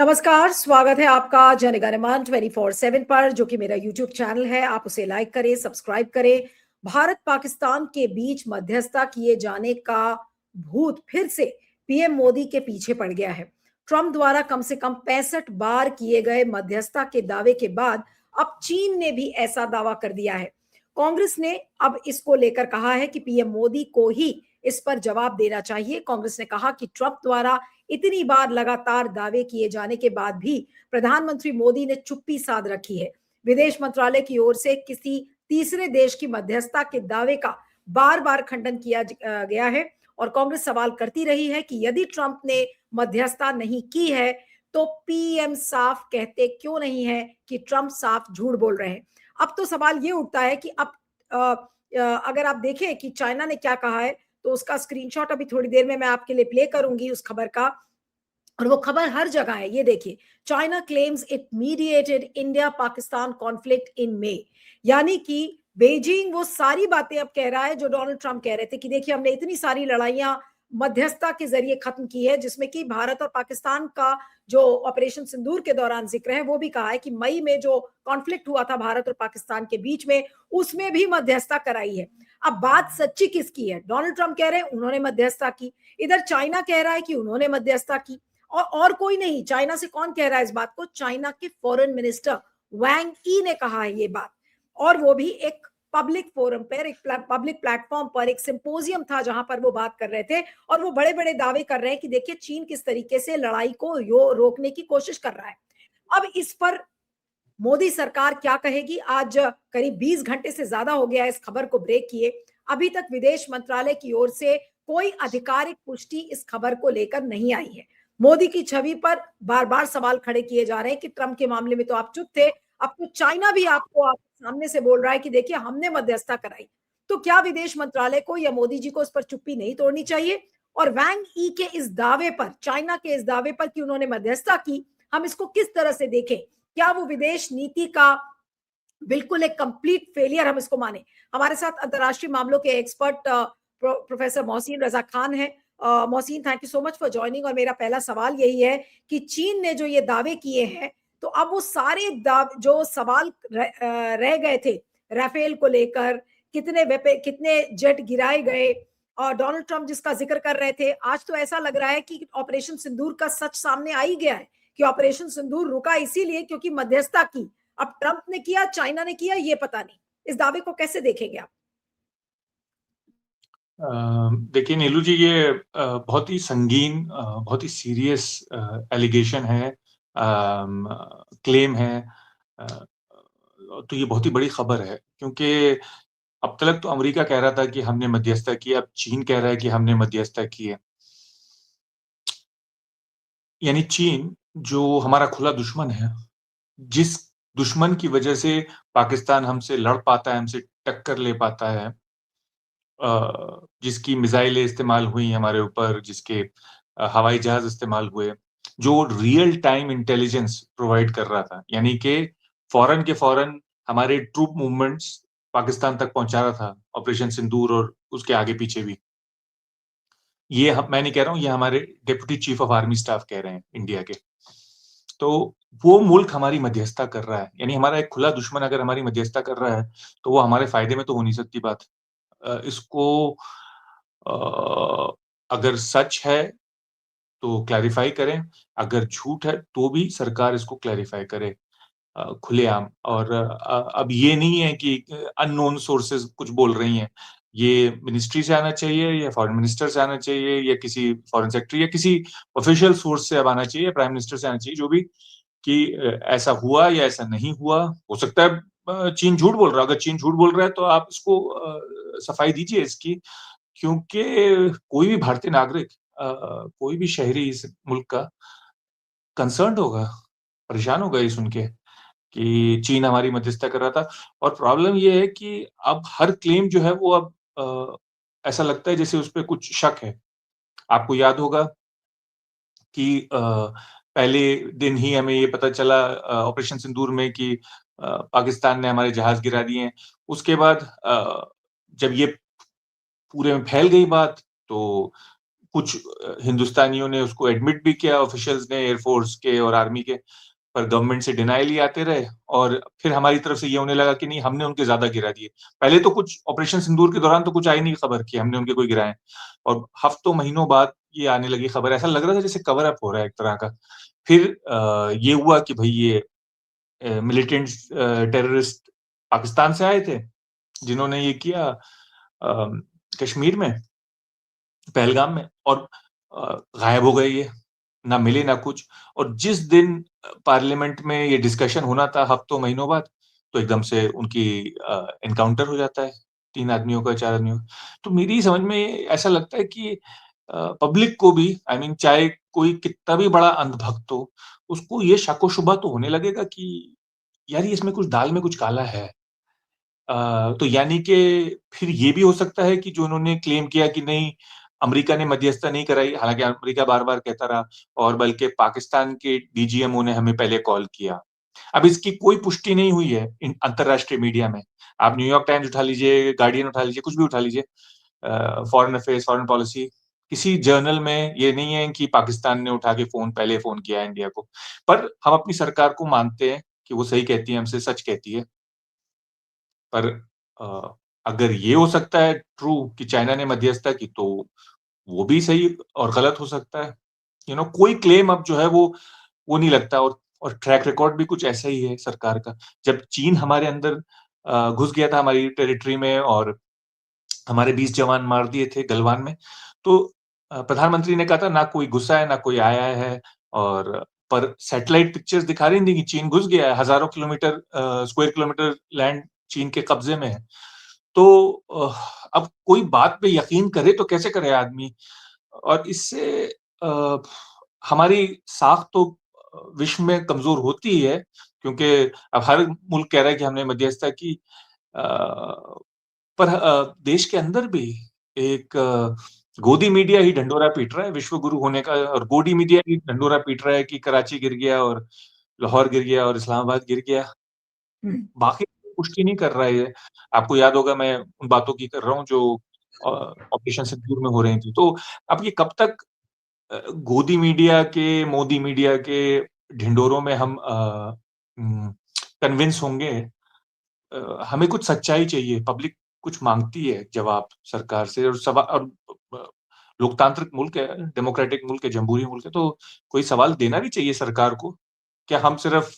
नमस्कार, स्वागत है आपका जनगणमन 24/7 पर, जो कि मेरा यूट्यूब चैनल है। आप उसे लाइक करें, सब्सक्राइब करें। भारत पाकिस्तान के बीच मध्यस्थता किए जाने का भूत फिर से पीएम मोदी के पीछे पड़ गया है। ट्रंप द्वारा कम से कम 65 बार किए गए मध्यस्थता के दावे के बाद अब चीन ने भी ऐसा दावा कर दिया है। कांग्रेस ने अब इसको लेकर कहा है कि पीएम मोदी को ही इस पर जवाब देना चाहिए। कांग्रेस ने कहा कि ट्रंप द्वारा इतनी बार लगातार दावे किए जाने के बाद भी प्रधानमंत्री मोदी ने चुप्पी साध रखी है। विदेश मंत्रालय की ओर से किसी तीसरे देश की मध्यस्थता के दावे का बार बार खंडन किया गया है और कांग्रेस सवाल करती रही है कि यदि ट्रंप ने मध्यस्थता नहीं की है तो पीएम साफ कहते क्यों नहीं है कि ट्रंप साफ झूठ बोल रहे हैं। अब तो सवाल ये उठता है कि अब अगर आप देखें कि चाइना ने क्या कहा है तो उसका स्क्रीनशॉट अभी थोड़ी देर में मैं आपके लिए प्ले करूंगी उस खबर का। और वो खबर हर जगह है, ये देखिए। China claims it mediated India Pakistan conflict in May. यानी कि बेजिंग वो सारी बातें अब कह रहा है जो डोनाल्ड ट्रंप कह रहे थे कि देखिए हमने इतनी सारी लड़ाइयां मध्यस्थता के जरिए खत्म की है, जिसमें कि भारत और पाकिस्तान का जो ऑपरेशन सिंदूर के दौरान जिक्र है वो भी कहा है कि मई में जो कॉन्फ्लिक्ट हुआ था भारत और पाकिस्तान के बीच में उसमें भी मध्यस्थता कराई है। अब बात सच्ची किसकी है? डोनाल्ड ट्रंप कह रहे हैं उन्होंने मध्यस्थता की, इधर चाइना कह रहा है कि उन्होंने मध्यस्थता की। और कोई नहीं। चाइना से कौन कह रहा है इस बात को? चाइना के फॉरेन मिनिस्टर वैंग ई ने कहा है ये बात, और वो भी एक पब्लिक फोरम पर, एक पब्लिक प्लेटफॉर्म पर, एक सिंपोजियम था जहां पर वो बात कर रहे थे। और वो बड़े बड़े दावे कर रहे हैं कि देखिए चीन किस तरीके से लड़ाई को रोकने की कोशिश कर रहा है। अब इस पर मोदी सरकार क्या कहेगी? आज करीब 20 घंटे से ज्यादा हो गया इस खबर को ब्रेक किए, अभी तक विदेश मंत्रालय की ओर से कोई आधिकारिक पुष्टि इस खबर को लेकर नहीं आई है। मोदी की छवि पर बार बार सवाल खड़े किए जा रहे हैं कि ट्रंप के मामले में तो आप चुप थे, अब तो चाइना भी आपको आप सामने से बोल रहा है कि देखिए हमने मध्यस्थता कराई। तो क्या विदेश मंत्रालय को या मोदी जी को इस पर चुप्पी नहीं तोड़नी चाहिए? और वैंग ई के इस दावे पर, चाइना के इस दावे पर कि उन्होंने मध्यस्थता की, हम इसको किस तरह से देखें? क्या वो विदेश नीति का बिल्कुल एक कंप्लीट फेलियर हम इसको माने? हमारे साथ अंतर्राष्ट्रीय मामलों के एक्सपर्ट प्रोफेसर मोहसिन रजा खान है। Mohsin, thank you so much for joining. और मेरा पहला सवाल यही है कि चीन ने जो ये दावे किए हैं, तो अब वो सारे जो सवाल रह गए थे राफेल को लेकर, कितने जेट गिराए गए, और डोनाल्ड ट्रंप जिसका जिक्र कर रहे थे, आज तो ऐसा लग रहा है कि ऑपरेशन सिंदूर का सच सामने आ ही गया है कि ऑपरेशन सिंदूर रुका इसीलिए क्योंकि मध्यस्थता की अब ट्रंप ने किया, चाइना ने किया, ये पता नहीं। इस दावे को कैसे देखेंगे आप? देखिए नीलू जी, ये बहुत ही संगीन, बहुत ही सीरियस एलिगेशन है, क्लेम है। तो ये बहुत ही बड़ी खबर है, क्योंकि अब तक तो अमेरिका कह रहा था कि हमने मध्यस्थता की, अब चीन कह रहा है कि हमने मध्यस्थता की है। यानी चीन जो हमारा खुला दुश्मन है, जिस दुश्मन की वजह से पाकिस्तान हमसे लड़ पाता है, हमसे टक्कर ले पाता है, जिसकी मिसाइलें इस्तेमाल हुई हमारे ऊपर, जिसके हवाई जहाज इस्तेमाल हुए, जो रियल टाइम इंटेलिजेंस प्रोवाइड कर रहा था, यानी कि फौरन के फौरन हमारे ट्रूप मूवमेंट्स पाकिस्तान तक पहुंचा रहा था, ऑपरेशन सिंदूर और उसके आगे पीछे भी। ये मैं नहीं कह रहा हूं, ये हमारे deputy chief of army staff कह रहे हैं इंडिया के। तो वो मुल्क हमारी मध्यस्थता कर रहा है, यानी हमारा एक खुला दुश्मन अगर हमारी मध्यस्थता कर रहा है तो वो हमारे फायदे में तो हो नहीं सकती बात। इसको अगर सच है तो क्लैरिफाई करें, अगर झूठ है तो भी सरकार इसको क्लैरिफाई करे खुलेआम। और अब ये नहीं है कि अननोन सोर्सेज कुछ बोल रही हैं, ये मिनिस्ट्री से आना चाहिए या फॉरेन मिनिस्टर से आना चाहिए या किसी फॉरेन सेक्रेटरी या किसी ऑफिशियल सोर्स से अब आना चाहिए, प्राइम मिनिस्टर से आना चाहिए, जो भी, कि ऐसा हुआ या ऐसा नहीं हुआ। हो सकता है चीन झूठ बोल रहा है, अगर चीन झूठ बोल रहा है तो आप इसको सफाई दीजिए इसकी, क्योंकि कोई भी भारतीय नागरिक, कोई भी शहरी इस मुल्क का कंसर्न होगा, परेशान होगा ये सुन के कि चीन हमारी मध्यस्थता कर रहा था। और प्रॉब्लम ये है कि अब हर क्लेम जो है वो अब ऐसा लगता है जैसे उस पर कुछ शक है। आपको याद होगा कि पहले दिन ही हमें ये पता चला ऑपरेशन सिंदूर में कि पाकिस्तान ने हमारे जहाज गिरा दिए हैं। उसके बाद जब ये पूरे में फैल गई बात, तो कुछ हिंदुस्तानियों ने उसको एडमिट भी किया, ऑफिशियल्स ने, एयरफोर्स के और आर्मी के, पर गवर्नमेंट से डिनायल ही आते रहे और फिर हमारी तरफ से ये होने लगा कि नहीं, हमने उनके ज्यादा गिरा दिए। पहले तो कुछ ऑपरेशन सिंदूर के दौरान तो कुछ आई नहीं खबर कि हमने उनके कोई गिराए, और हफ्तों महीनों बाद ये आने लगी खबर। ऐसा लग रहा था जैसे कवर अप हो रहा है एक तरह का। फिर ये हुआ कि भाई ये मिलिटेंट टेररिस्ट पाकिस्तान से आए थे जिन्होंने ये किया कश्मीर में, पहलगाम में, और गायब हो गए ये, ना मिले ना कुछ। और जिस दिन पार्लियामेंट में ये डिस्कशन होना था हफ्तों महीनों बाद, तो एकदम से उनकी एनकाउंटर हो जाता है, 3 आदमियों का, 4 आदमियों का। तो मेरी समझ में ऐसा लगता है कि पब्लिक को भी, आई मीन चाहे कोई कितना भी बड़ा अंधभक्त हो, उसको ये शक व शुबा तो होने लगेगा कि यार ये इसमें कुछ दाल में कुछ काला है। तो यानी कि फिर ये भी हो सकता है कि जो उन्होंने क्लेम किया कि नहीं, अमेरिका ने मध्यस्थता नहीं कराई, हालांकि अमेरिका बार-बार कहता रहा, और बल्कि पाकिस्तान के डीजीएमओ ने हमें पहले कॉल किया। अब इसकी कोई पुष्टि नहीं हुई है अंतरराष्ट्रीय मीडिया में। आप न्यूयॉर्क टाइम्स उठा लीजिए, गार्डियन उठा लीजिए, कुछ भी उठा लीजिए, फॉरेन अफेयर्स, फॉरेन पॉलिसी, किसी जर्नल में ये नहीं है कि पाकिस्तान ने उठा के पहले फोन किया है इंडिया को। पर हम अपनी सरकार को मानते हैं कि वो सही कहती है, हमसे सच कहती है। पर अगर ये हो सकता है ट्रू कि चाइना ने मध्यस्थता की, तो वो भी सही और गलत हो सकता है। कोई क्लेम अब जो है वो नहीं लगता, और ट्रैक रिकॉर्ड भी कुछ ऐसा ही है सरकार का। जब चीन हमारे अंदर घुस गया था, हमारी टेरिटरी में, और हमारे 20 जवान मार दिए थे गलवान में, तो प्रधानमंत्री ने कहा था ना कोई घुसा है ना कोई आया है, और पर सैटेलाइट पिक्चर्स दिखा रही थी कि चीन घुस गया है, हजारों किलोमीटर, स्क्वायर किलोमीटर लैंड चीन के कब्जे में है। तो अब कोई बात पे यकीन करे तो कैसे करे आदमी? और इससे हमारी साख तो विश्व में कमजोर होती ही है, क्योंकि अब हर मुल्क कह रहा है कि हमने मध्यस्थता की, पर देश के अंदर भी एक गोदी मीडिया ही ढंढोरा पीट रहा है विश्व गुरु होने का, और गोदी मीडिया ही ढंढोरा पीट रहा है कि कराची गिर गया और लाहौर गिर गया और इस्लामाबाद गिर गया। हम्म। बाकी पुष्टि नहीं कर रहा है ये। आपको याद होगा मैं उन बातों की कर रहा हूँ जो ऑपरेशन सिंदूर में हो रही थी। तो अब ये कब तक गोदी मीडिया के, मोदी मीडिया के ढिंढोरों में हम कन्विंस होंगे? हमें कुछ सच्चाई चाहिए, पब्लिक कुछ मांगती है जवाब सरकार से, और लोकतांत्रिक मुल्क है, डेमोक्रेटिक मुल्क है, जमहूरी मुल्क है, तो कोई सवाल देना भी चाहिए सरकार को। क्या हम सिर्फ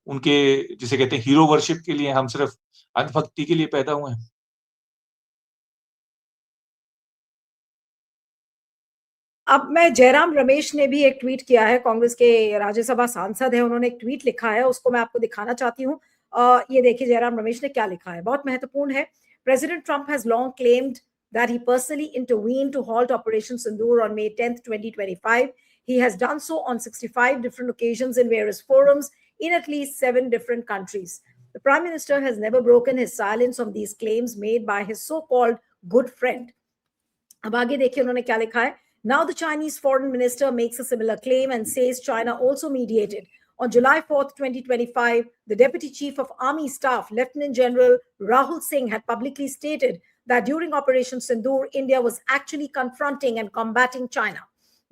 उनके, जिसे कहते हैं हीरो वर्शिप के लिए, हम सिर्फ अंधभक्ति के लिए पैदा हुए हैं? अब मैं, जयराम रमेश ने भी एक ट्वीट किया है, कांग्रेस के राज्यसभा सांसद है, उन्होंने एक ट्वीट लिखा है, उसको मैं आपको दिखाना चाहती हूँ। ये देखिए जयराम रमेश ने क्या लिखा है, बहुत महत्वपूर्ण है। President Trump has long claimed that he personally intervened to halt Operation Sindoor on May 10th, 2025. He has done so on 65 different occasions in various forums in at least 7 different countries. The Prime Minister has never broken his silence on these claims made by his so-called good friend. अब आगे देखिए उन्होंने क्या लिखा है। Now the Chinese foreign minister makes a similar claim and says China also mediated. On July 4th, 2025, the Deputy Chief of Army Staff, Lieutenant General Rahul Singh, had publicly stated that during Operation Sindoor, India was actually confronting and combating China.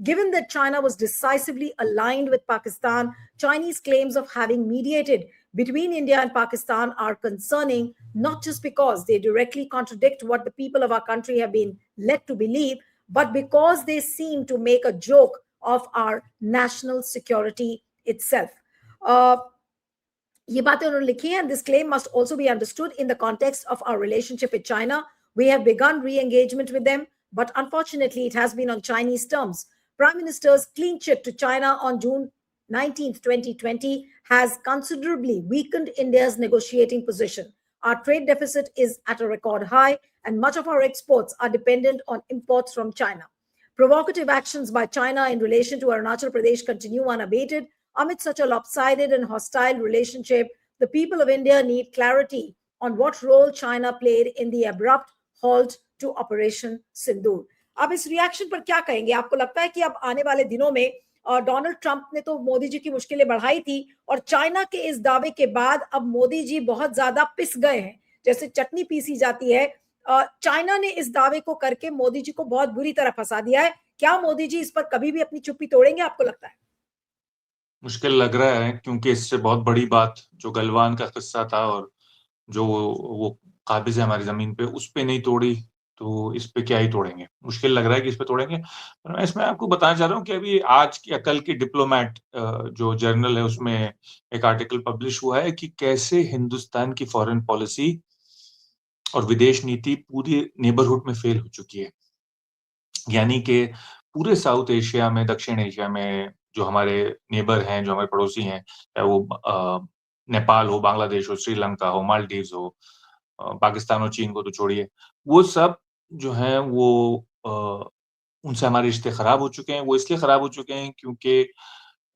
Given that China was decisively aligned with Pakistan, Chinese claims of having mediated between India and Pakistan are concerning, not just because they directly contradict what the people of our country have been led to believe, but because they seem to make a joke of our national security itself. ये बातें उन्होंने लिखी हैं, and this claim must also be understood in the context of our relationship with China. We have begun re-engagement with them, but unfortunately it has been on Chinese terms. Prime Minister's clean chit to China on June 19th, 2020 has considerably weakened India's negotiating position. Our trade deficit is at a record high, and much of our exports are dependent on imports from China. Provocative actions by China in relation to Arunachal Pradesh continue unabated. Amid such a lopsided and hostile relationship, the people of India need clarity on what role China played in the abrupt halt to Operation Sindoor. अब इस reaction पर क्या कहेंगे? आपको लगता है कि अब आने वाले दिनों में डोनाल्ड ट्रंप ने तो मोदी जी की मुश्किलें बढ़ाई थी, और चाइना के इस दावे के बाद अब मोदी जी बहुत ज्यादा पिस गए हैं, जैसे चटनी पीसी जाती है, चाइना ने इस दावे को करके मोदी जी को बहुत बुरी तरह फंसा दिया है। क्या मोदी जी इस पर कभी भी अपनी चुप्पी तोड़ेंगे, आपको लगता है? मुश्किल लग रहा है, क्योंकि इससे बहुत बड़ी बात जो गलवान का किस्सा था और जो वो काबिज है हमारी जमीन पे, उस पे नहीं तोड़ी, तो इस पे क्या ही तोड़ेंगे। मुश्किल लग रहा है कि इस पे तोड़ेंगे। पर मैं इसमें आपको बताना चाह रहा हूँ कि अभी आज की कल की डिप्लोमेट जो जर्नल है, उसमें एक आर्टिकल पब्लिश हुआ है कि कैसे हिंदुस्तान की फॉरेन पॉलिसी और विदेश नीति पूरी नेबरहुड में फेल हो चुकी है। यानी कि पूरे साउथ एशिया में, दक्षिण एशिया में जो हमारे नेबर हैं, जो हमारे पड़ोसी हैं, चाहे वो नेपाल हो, बांग्लादेश हो, श्रीलंका हो, मालदीव्स हो, पाकिस्तान और चीन को तो छोड़िए, वो सब जो हैं वो उनसे हमारे रिश्ते खराब हो चुके हैं। वो इसलिए खराब हो चुके हैं क्योंकि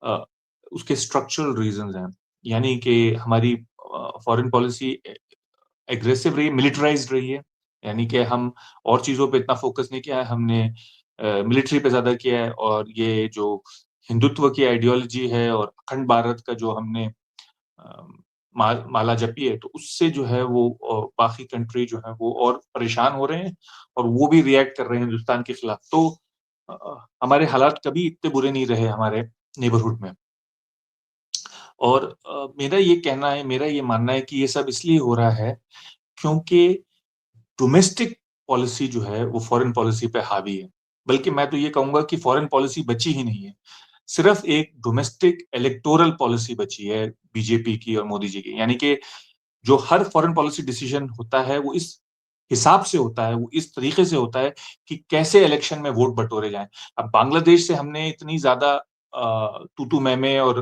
अ, उसके स्ट्रक्चरल रीजंस हैं। यानी कि हमारी फॉरेन पॉलिसी एग्रेसिव रही है, मिलिटराइज्ड रही है। यानी कि हम और चीज़ों पे इतना फ़ोकस नहीं किया है, हमने मिलिट्री पे ज़्यादा किया है। और ये जो हिंदुत्व की आइडियोलॉजी है और अखंड भारत का जो हमने अ, माला जपी है, तो उससे जो है वो बाकी कंट्री जो है वो और परेशान हो रहे हैं और वो भी रिएक्ट कर रहे हैं हिंदुस्तान के खिलाफ। तो हमारे हालात कभी इतने बुरे नहीं रहे हमारे नेबरहुड में। और मेरा ये कहना है, मेरा ये मानना है कि ये सब इसलिए हो रहा है क्योंकि डोमेस्टिक पॉलिसी जो है वो फॉरेन पॉलिसी पे हावी है। बल्कि मैं तो ये कहूंगा कि फॉरेन पॉलिसी बची ही नहीं है। सिर्फ एक डोमेस्टिक इलेक्टोरल पॉलिसी बची है बीजेपी की और मोदी जी की। यानी कि जो हर फॉरेन पॉलिसी डिसीजन होता है वो इस हिसाब से होता है, वो इस तरीके से होता है कि कैसे इलेक्शन में वोट बटोरे जाएं। अब बांग्लादेश से हमने इतनी ज्यादा तू मैमे और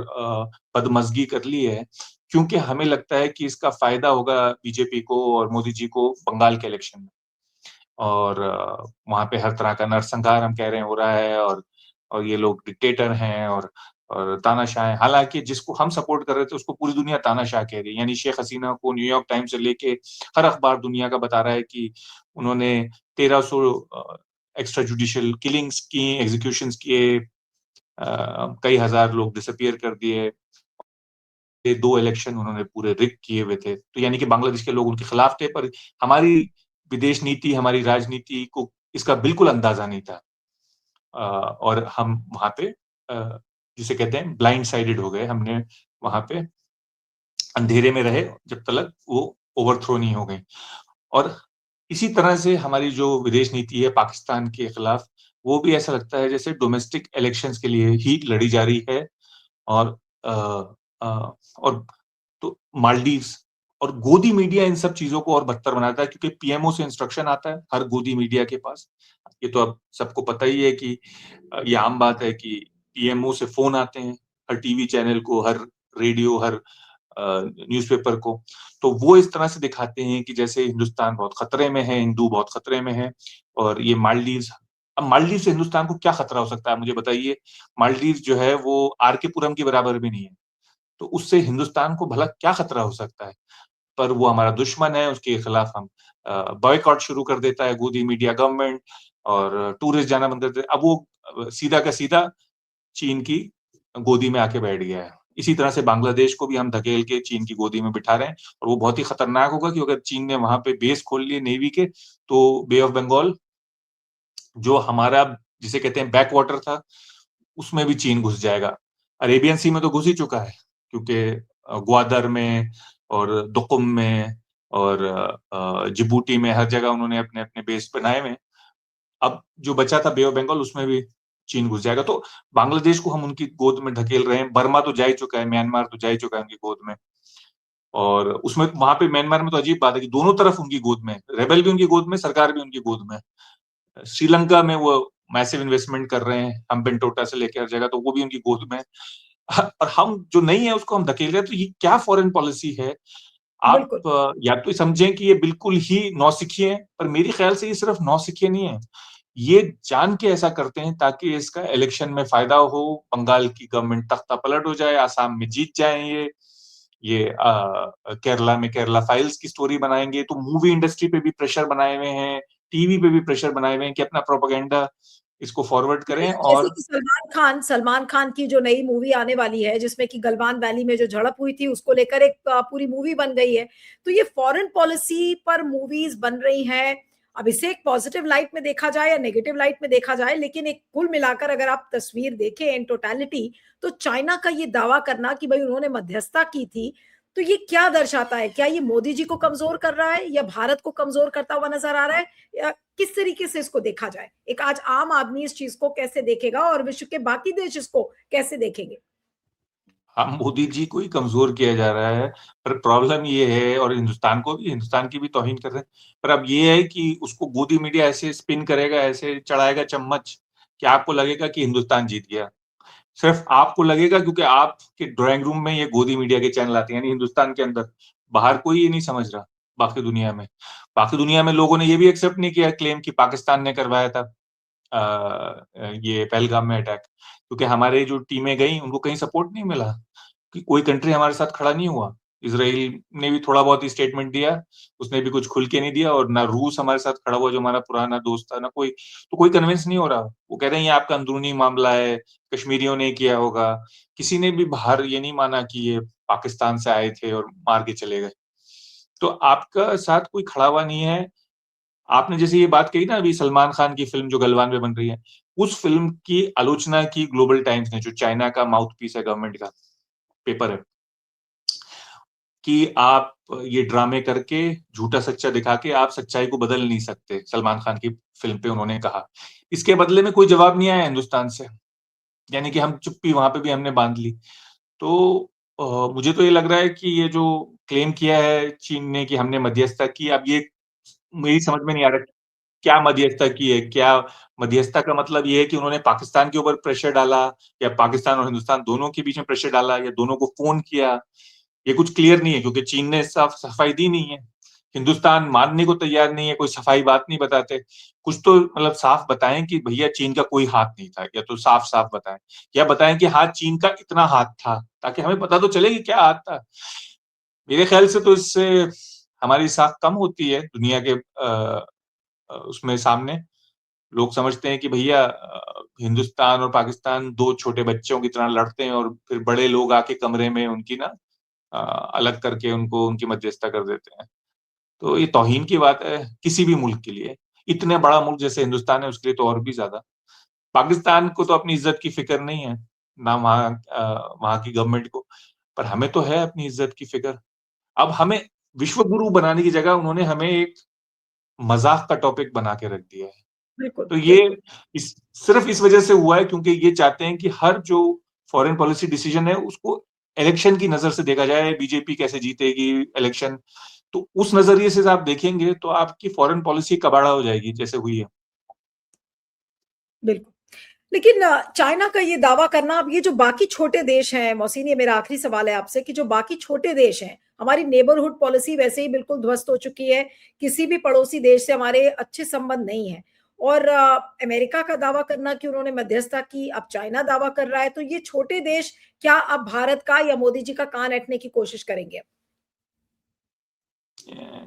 बदमज़गी कर ली है क्योंकि हमें लगता है कि इसका फायदा होगा बीजेपी को और मोदी जी को बंगाल के इलेक्शन में। और वहां पे हर तरह का नरसंहार हम कह रहे हैं हो रहा है। और ये लोग डिक्टेटर हैं और तानाशाह हैं। हालांकि जिसको हम सपोर्ट कर रहे थे उसको पूरी दुनिया तानाशाह कह रही है। यानी शेख हसीना को न्यूयॉर्क टाइम्स से लेके हर अखबार दुनिया का बता रहा है कि उन्होंने 1300 एक्स्ट्रा जुडिशियल किलिंग्स की, एग्जीक्यूशंस किए, कई हजार लोग डिसअपियर कर दिए। ये 2 इलेक्शन उन्होंने पूरे रिग किए हुए थे। तो यानी कि बांग्लादेश के लोग उनके खिलाफ थे, पर हमारी विदेश नीति, हमारी राजनीति को इसका बिल्कुल अंदाजा नहीं था। और हम वहां पे जिसे कहते हैं ब्लाइंड साइडेड हो गए। हमने वहां पे अंधेरे में रहे जब तक वो ओवरथ्रो नहीं हो गई। और इसी तरह से हमारी जो विदेश नीति है पाकिस्तान के खिलाफ, वो भी ऐसा लगता है जैसे डोमेस्टिक इलेक्शंस के लिए ही लड़ी जा रही है। और अ, और तो मालदीव्स और गोदी मीडिया इन सब चीजों को और बदतर बनाता है क्योंकि पीएमओ से इंस्ट्रक्शन आता है हर गोदी मीडिया के पास। ये तो अब सबको पता ही है कि ये आम बात है कि पीएमओ से फोन आते हैं हर टीवी चैनल को, हर रेडियो, हर न्यूज़पेपर को। तो वो इस तरह से दिखाते हैं कि जैसे हिंदुस्तान बहुत खतरे में है, हिंदू बहुत खतरे में है। और ये मालदीव्स, अब मालदीव से हिंदुस्तान को क्या खतरा हो सकता है मुझे बताइए। मालदीव जो है वो आर के पुरम के बराबर भी नहीं है, तो उससे हिंदुस्तान को भला क्या खतरा हो सकता है। पर वो हमारा दुश्मन है, उसके खिलाफ हम बॉयकॉट शुरू कर देता है गोदी मीडिया गवर्नमेंट, और टूरिस्ट जाना बंद कर देते। अब वो सीधा का सीधा चीन की गोदी में आके बैठ गया है। इसी तरह से बांग्लादेश को भी हम धकेल के चीन की गोदी में बिठा रहे हैं। और वो बहुत ही खतरनाक होगा कि अगर चीन ने वहां पे बेस खोल लिए नेवी के, तो बे ऑफ बंगाल जो हमारा जिसे कहते हैं बैक वाटर था, उसमें भी चीन घुस जाएगा। अरेबियन सी में तो घुस ही चुका है क्योंकि ग्वादर में और दुकुम में और जिबूटी में हर जगह उन्होंने अपने अपने बेस बनाए हुए। अब जो बचा था बे ऑफ बंगाल, उसमें भी चीन घुस जाएगा। तो बांग्लादेश को हम उनकी गोद में ढकेल रहे हैं। बर्मा तो जा ही चुका है, म्यांमार तो जा ही चुका है उनकी गोद में। और उसमें वहां पे म्यांमार में तो अजीब बात है कि दोनों तरफ उनकी गोद में, रेबल भी उनकी गोद में, सरकार भी उनकी गोद में। श्रीलंका में वो मैसिव इन्वेस्टमेंट कर रहे हैं, हम्बेंटोटा से लेकर हर जगह, तो वो भी उनकी गोद में। और हम जो नहीं है उसको हम धकेल रहे हैं। तो ये क्या फॉरेन पॉलिसी है। आप बिल्कुल। या तो समझें कि ये बिल्कुल ही नौसिखिए है, पर मेरे ख्याल से ये सिर्फ नौसिखिए नहीं है। ये जान के ऐसा करते हैं ताकि इसका इलेक्शन में फायदा हो, बंगाल की गवर्नमेंट तख्ता पलट हो जाए, आसाम में जीत जाए। ये केरला में केरला फाइल्स की स्टोरी बनाएंगे, तो मूवी इंडस्ट्री पे भी प्रेशर बनाए हुए हैं, टीवी पे भी प्रेशर बनाए हुए हैं कि अपना प्रोपेगेंडा इसको फॉरवर्ड करें। मतलब जैसे और कि सलमान खान की जो नई मूवी आने वाली है, जिसमें कि गलवान वैली में जो झड़प हुई थी, उसको लेकर एक पूरी मूवी बन गई है। तो ये फॉरेन पॉलिसी पर मूवीज बन रही हैं, अब इसे एक पॉजिटिव लाइट में देखा जाए या नेगेटिव लाइट में देखा जाए, लेकिन एक कुल मिलाकर अगर आप तस्वीर देखें इन टोटलिटी, तो चाइना का ये दावा करना कि भाई उन्होंने मध्यस्थता की थी, तो ये क्या दर्शाता है? क्या ये मोदी जी को कमजोर कर रहा है या भारत को कमजोर करता हुआ नजर आ रहा है, या किस तरीके से इसको देखा जाए? एक आज आम आदमी इस चीज को कैसे देखेगा और विश्व के बाकी देश इसको कैसे देखेंगे? हाँ, मोदी जी को ही कमज़ोर किया जा रहा है, पर प्रॉब्लम ये है, और हिंदुस्तान को भी, हिंदुस्तान की भी तौहीन कर रहे हैं। पर अब ये है कि उसको गोदी मीडिया ऐसे स्पिन करेगा, ऐसे चढ़ाएगा चम्मच, कि आपको लगेगा कि हिंदुस्तान जीत गया। सिर्फ़ आपको लगेगा क्योंकि आपके ड्राइंग रूम में ये गोदी मीडिया के चैनल आते हैं, यानी हिंदुस्तान के अंदर। बाहर कोई ये नहीं समझ रहा, बाकी दुनिया में। बाकी दुनिया में लोगों ने ये भी एक्सेप्ट नहीं किया क्लेम कि पाकिस्तान ने करवाया था ये पहलगाम में अटैक, क्योंकि हमारे जो टीमें गईं, उनको कहीं सपोर्ट नहीं मिला, कि कोई कंट्री हमारे साथ खड़ा नहीं हुआ। इज़राइल ने भी थोड़ा बहुत ही स्टेटमेंट दिया, उसने भी कुछ खुल के नहीं दिया, और ना रूस हमारे साथ खड़ा हुआ, जो हमारा पुराना दोस्त था, ना कोई। तो कोई कन्विंस नहीं हो रहा। वो कह रहे हैं ये आपका अंदरूनी मामला है, कश्मीरियों ने किया होगा। किसी ने भी बाहर ये नहीं माना कि ये पाकिस्तान से आए थे और मार के चले गए। तो आपका साथ कोई खड़ा हुआ नहीं है। आपने जैसे ये बात कही ना अभी, सलमान खान की फ़िल्म जो गलवान में बन रही है, उस फ़िल्म की आलोचना की ग्लोबल टाइम्स ने, जो चाइना का माउथपीस है गवर्नमेंट का, पेपर है, कि आप ये ड्रामे करके, झूठा-सच्चा दिखा के आप सच्चाई को बदल नहीं सकते, सलमान खान की फ़िल्म पे उन्होंने कहा। इसके बदले में कोई जवाब नहीं आया हिंदुस्तान से, यानी कि हम चुप्पी वहाँ पे भी हमने बाँध ली। तो अ, मुझे तो ये लग रहा है कि ये जो क्लेम किया है चीन ने कि हमने मध्यस्थता की, अब ये मेरी समझ में नहीं आ रहा क्या मध्यस्थता की है? क्या मध्यस्थता का मतलब ये है कि उन्होंने पाकिस्तान के ऊपर प्रेशर डाला, या पाकिस्तान और हिंदुस्तान दोनों के बीच में प्रेशर डाला, या दोनों को फ़ोन किया? ये कुछ क्लियर नहीं है, क्योंकि चीन ने साफ सफाई दी नहीं है। हिंदुस्तान मानने को तैयार नहीं है, कोई सफाई बात नहीं बताते। कुछ तो मतलब साफ बताएँ कि भैया चीन का कोई हाथ नहीं था, या तो साफ-साफ बताएँ। या बताएँ कि हाँ, चीन का इतना हाथ था, ताकि हमें पता तो चले कि क्या हाथ था। मेरे ख्याल से तो इससे हमारी साख कम होती है दुनिया के उसमें सामने। लोग समझते हैं कि भैया हिंदुस्तान और पाकिस्तान 2 छोटे बच्चों की तरह लड़ते हैं, और फिर बड़े लोग आके कमरे में उनकी ना अलग करके उनको उनकी मध्यस्थता कर देते हैं। तो ये तौहीन की बात है किसी भी मुल्क के लिए। इतने बड़ा मुल्क जैसे हिंदुस्तान है उसके लिए तो और भी ज़्यादा। पाकिस्तान को तो अपनी इज़्ज़त की फ़िक्र नहीं है, ना वहाँ की गवर्नमेंट को, पर हमें तो है अपनी इज़्ज़त की फ़िक्र। अब हमें विश्व गुरु बनाने की जगह उन्होंने हमें एक मज़ाक का टॉपिक बना के रख दिया है। बिल्कुल, तो ये बिल्कुल। इस सिर्फ़ इस वज़ह से हुआ है क्योंकि ये चाहते हैं कि हर जो फ़ॉरेन पॉलिसी डिसीज़न है उसको इलेक्शन की नज़र से देखा जाए, बीजेपी कैसे जीतेगी इलेक्शन। तो उस नज़रिए से आप देखेंगे तो आपकी फ़ॉरेन पॉलिसी कबाड़ा हो जाएगी जैसे हुई है। बिल्कुल। लेकिन चाइना का ये दावा करना, अब ये जो बाकी छोटे देश हैं, मोहसिन, ये मेरा आखिरी सवाल है आपसे, कि जो बाकी छोटे देश हैं, हमारी नेबरहुड पॉलिसी वैसे ही बिल्कुल ध्वस्त हो चुकी है, किसी भी पड़ोसी देश से हमारे अच्छे संबंध नहीं हैं, और अमेरिका का दावा करना कि उन्होंने मध्यस्थता की, अब चाइना दावा कर रहा है, तो ये छोटे देश क्या अब भारत का या मोदी जी का कान ऐंठने की कोशिश करेंगे? अ,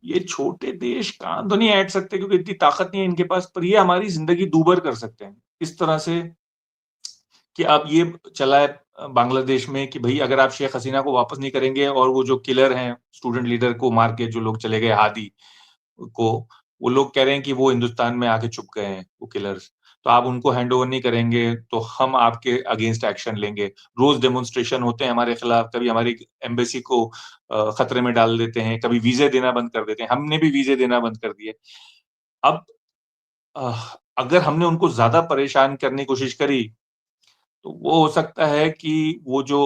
ये छोटे देश कान तो नहीं ऐंठ सकते क्योंकि इतनी ताकत नहीं है इनके पास, पर ये हमारी ज़िंदगी दूभर कर सकते हैं। इस तरह से कि अब ये चला है बांग्लादेश में कि भई अगर आप शेख हसीना को वापस नहीं करेंगे, और वो जो किलर हैं, स्टूडेंट लीडर को मार के जो लोग चले गए, हादी को, वो लोग कह रहे हैं कि वो हिंदुस्तान में आके छुप गए हैं, वो किलर्स। तो आप उनको हैंडओवर नहीं करेंगे, तो हम आपके अगेंस्ट एक्शन लेंगे। रोज़ डेमोंस्ट्रेशन होते हैं हमारे खिलाफ, कभी हमारी एम्बेसी को खतरे में डाल देते हैं, कभी वीज़े देना बंद कर देते हैं। हमने भी वीज़े देना बंद कर दिए। अब अगर हमने उनको ज़्यादा परेशान करने की कोशिश करी, तो वो हो सकता है कि वो जो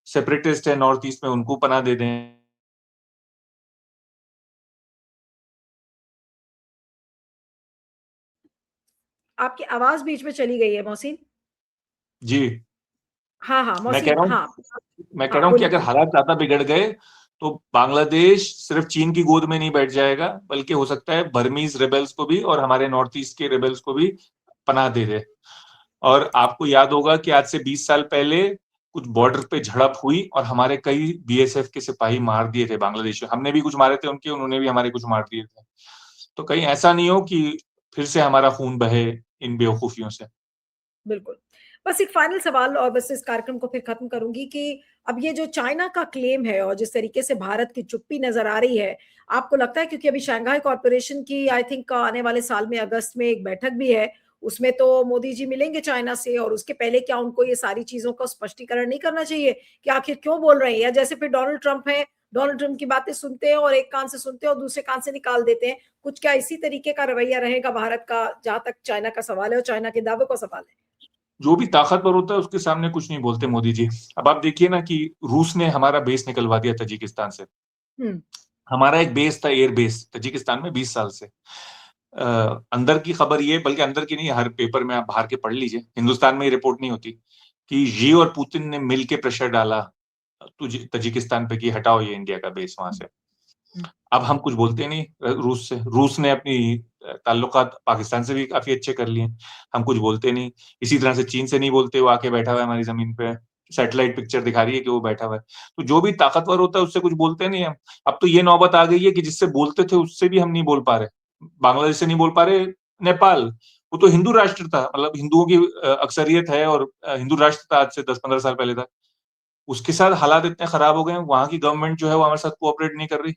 सेपरेटिस्ट है नॉर्थ ईस्ट में, उनको पनाह दे दें। आपकी आवाज़ बीच में चली गई है, मोहसिन। जी, हाँ, हाँ, मैं कह मोहसिन, रहा हूँ हाँ, मैं कह हाँ, रहा हूँ कि बोलिए, अगर बोलिए। हालात ज़्यादा बिगड़ गए, तो बांग्लादेश सिर्फ़ चीन की गोद में नहीं बैठ जाएगा, बल्कि हो सकता है बर्मीज़ रिबेल्स को भी और हमारे नॉर्थ ईस्ट के रिबेल्स को भी पनाह दे दे। और आपको याद होगा कि आज से 20 साल पहले कुछ बॉर्डर पे झड़प हुई, और हमारे कई बीएसएफ के सिपाही मार दिए थे बांग्लादेश में। हमने भी कुछ मारे थे उनके, उन्होंने भी हमारे कुछ मार दिए थे। तो कहीं ऐसा नहीं हो कि फिर से हमारा खून बहे इन बेवकूफ़ियों से। बिल्कुल। बस एक फाइनल सवाल और बस इस कार्यक्रम को फिर खत्म करूंगी कि अब ये जो चाइना का क्लेम है और जिस तरीके से भारत की चुप्पी नजर आ रही है, आपको लगता है, क्योंकि अभी शंघाई कॉरपोरेशन की आई थिंक आने वाले साल में अगस्त में एक बैठक भी है, उसमें तो मोदी जी मिलेंगे चाइना से, और उसके पहले क्या उनको ये सारी चीजों का स्पष्टीकरण नहीं करना चाहिए कि आखिर क्यों बोल रहे हैं? या जैसे फिर डोनाल्ड ट्रंप है, डोनाल्ड ट्रंप की बातें सुनते हैं और एक कान से सुनते हैं और दूसरे कान से निकाल देते हैं, कुछ क्या इसी तरीके का रवैया रहेगा भारत का जहां तक चाइना का सवाल है और चाइना के दावे का सवाल है? जो भी ताकतवर होता है उसके सामने कुछ नहीं बोलते मोदी जी। अब आप देखिए ना कि रूस ने हमारा बेस निकलवा दिया तजिकिस्तान से। हम्म। हमारा एक बेस था, एयर बेस तजिकिस्तान में 20 साल से। अंदर की खबर ये, बल्कि अंदर की नहीं, हर पेपर में आप बाहर के पढ़ लीजिए, हिंदुस्तान में ये रिपोर्ट नहीं होती कि शी और पुतिन ने मिलके प्रेशर डाला तजिकिस्तान पे कि हटाओ ये इंडिया का बेस वहां से। अब हम कुछ बोलते नहीं रूस से। रूस ने अपनी ताल्लुकात पाकिस्तान से भी काफी अच्छे कर लिए, हम कुछ बोलते नहीं। इसी तरह से चीन से नहीं बोलते, वो आके बैठा हुआ है हमारी जमीन पे, सैटेलाइट पिक्चर दिखा रही है कि वो बैठा हुआ है। तो जो भी ताकतवर होता है उससे कुछ बोलते नहीं हम। अब तो ये नौबत आ गई है कि जिससे बोलते थे उससे भी हम नहीं बोल पा रहे। बांग्लादेश से नहीं बोल पा रहे, नेपाल, वो तो हिंदू राष्ट्र था, मतलब हिंदुओं की अक्सरियत है और हिंदू राष्ट्र था आज से 10-15 साल पहले था। उसके साथ हालात इतने खराब हो गए, वहां की गवर्नमेंट जो है वो हमारे साथ कोऑपरेट नहीं कर रही।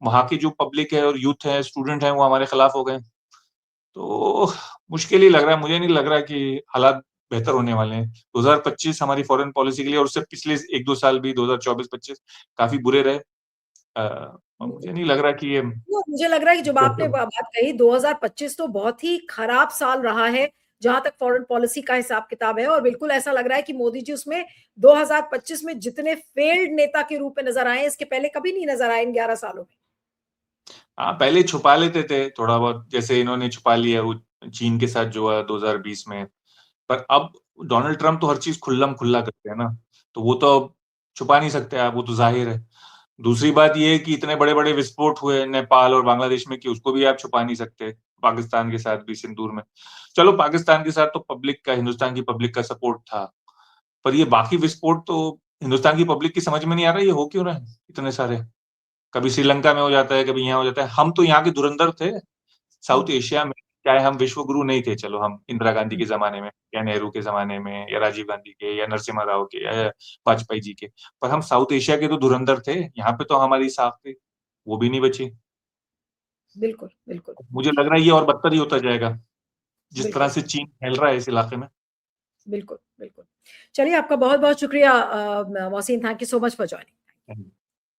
वहां की जो पब्लिक है और यूथ है, स्टूडेंट है, वो हमारे खिलाफ हो गए। तो मुश्किल ही लग रहा है, मुझे नहीं लग रहा कि हालात बेहतर होने वाले हैं। 2025 हमारी फॉरेन पॉलिसी के लिए और उससे पिछले 1-2 साल भी 2024-25 काफी बुरे रहे। मुझे नहीं लग रहा कि ये मुझे लग रहा है कि जब आपने बेहतर। बात कही 2025 तो बहुत ही खराब साल रहा है जहां तक फॉरेन पॉलिसी का हिसाब किताब है, और बिल्कुल ऐसा लग रहा है कि मोदी जी उसमें 2025 में जितने फेल्ड नेता के रूप में नजर आए इसके पहले कभी नहीं नजर आए इन 11 सालों में। हाँ, पहले छुपा लेते थे थोड़ा बहुत, जैसे इन्होंने छुपा लिया वो चीन के साथ जो हुआ 2020 में। पर अब डोनाल्ड ट्रंप तो हर चीज खुल्लम खुल्ला करते हैं ना, तो वो तो अब छुपा नहीं सकते आप, वो तो जाहिर है। दूसरी बात ये है कि इतने बड़े बड़े विस्फोट हुए नेपाल और बांग्लादेश में कि उसको भी आप छुपा नहीं सकते। पाकिस्तान के साथ भी सिंदूर में, चलो पाकिस्तान के साथ तो पब्लिक का, हिंदुस्तान की पब्लिक का सपोर्ट था। पर ये बाकी विस्फोट तो हिंदुस्तान की पब्लिक की समझ में नहीं आ रहा ये हो क्यों रहे हैं इतने सारे। कभी श्रीलंका में हो जाता है, कभी यहाँ हो जाता है। हम तो यहाँ के धुरंधर थे साउथ एशिया में। चाहे हम विश्व गुरु नहीं थे, चलो हम इंदिरा गांधी के जमाने में या नेहरू के जमाने में या राजीव गांधी के या नरसिम्हा राव के या वाजपेयी जी के, पर हम साउथ एशिया के तो धुरंधर थे। यहाँ पे तो हमारी साख थी, वो भी नहीं बची। बिल्कुल बिल्कुल। मुझे लग रहा है ये और बदतर ही होता जाएगा जिस तरह बिल्कुल से चीन फैल रहा है इस इलाके में। बिल्कुल बिल्कुल। चलिए, आपका बहुत बहुत शुक्रिया Mohsin, thank you so much for joining.